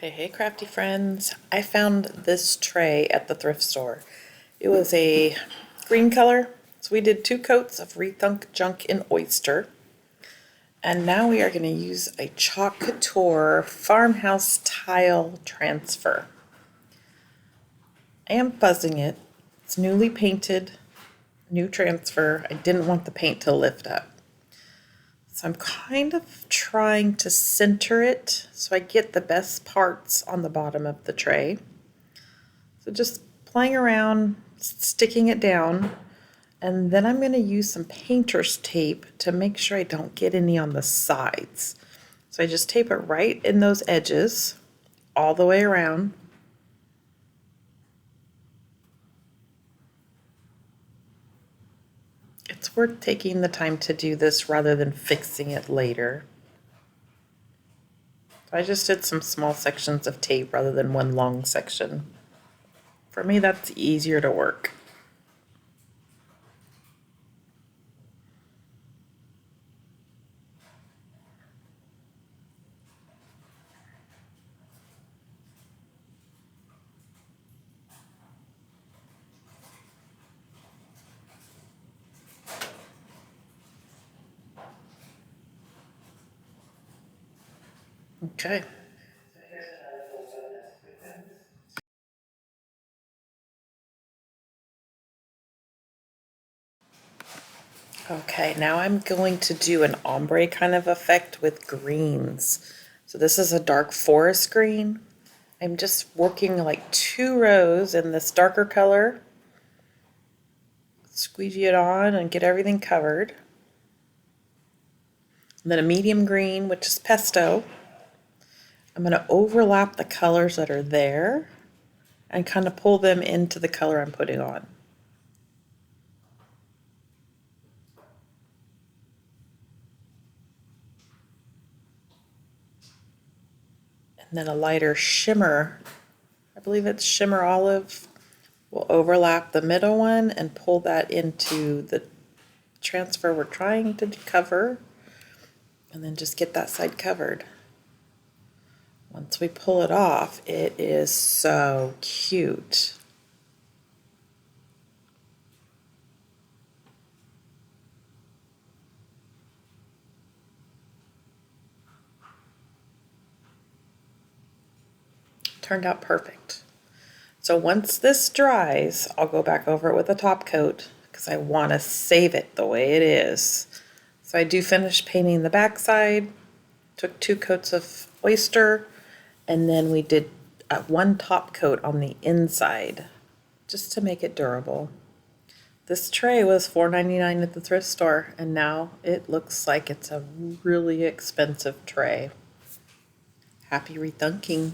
Hey, crafty friends. I found this tray at the thrift store. It was a green color, so we did 2 coats of Rethunk Junk in Oyster. And now we are going to use a Chalk Couture farmhouse tile transfer. I am fuzzing it. It's newly painted, new transfer. I didn't want the paint to lift up. So I'm kind of trying to center it so I get the best parts on the bottom of the tray. So just playing around, sticking it down, and then I'm going to use some painter's tape to make sure I don't get any on the sides. So I just tape it right in those edges all the way around. It's worth taking the time to do this rather than fixing it later. I just did some small sections of tape rather than one long section. For me, that's easier to work. Okay. Okay, now I'm going to do an ombre kind of effect with greens. So this is a dark forest green. I'm just working like 2 rows in this darker color. Squeegee it on and get everything covered. And then a medium green, which is pesto. I'm going to overlap the colors that are there and kind of pull them into the color I'm putting on. And then a lighter shimmer, I believe it's shimmer olive, will overlap the middle one and pull that into the transfer we're trying to cover, and then just get that side covered. Once we pull it off, it is so cute. Turned out perfect. So once this dries, I'll go back over it with a top coat because I want to save it the way it is. So I do finish painting the backside, took 2 coats of oyster, and then we did 1 top coat on the inside just to make it durable. This tray was $4.99 at the thrift store, and now it looks like it's a really expensive tray. Happy rethunking.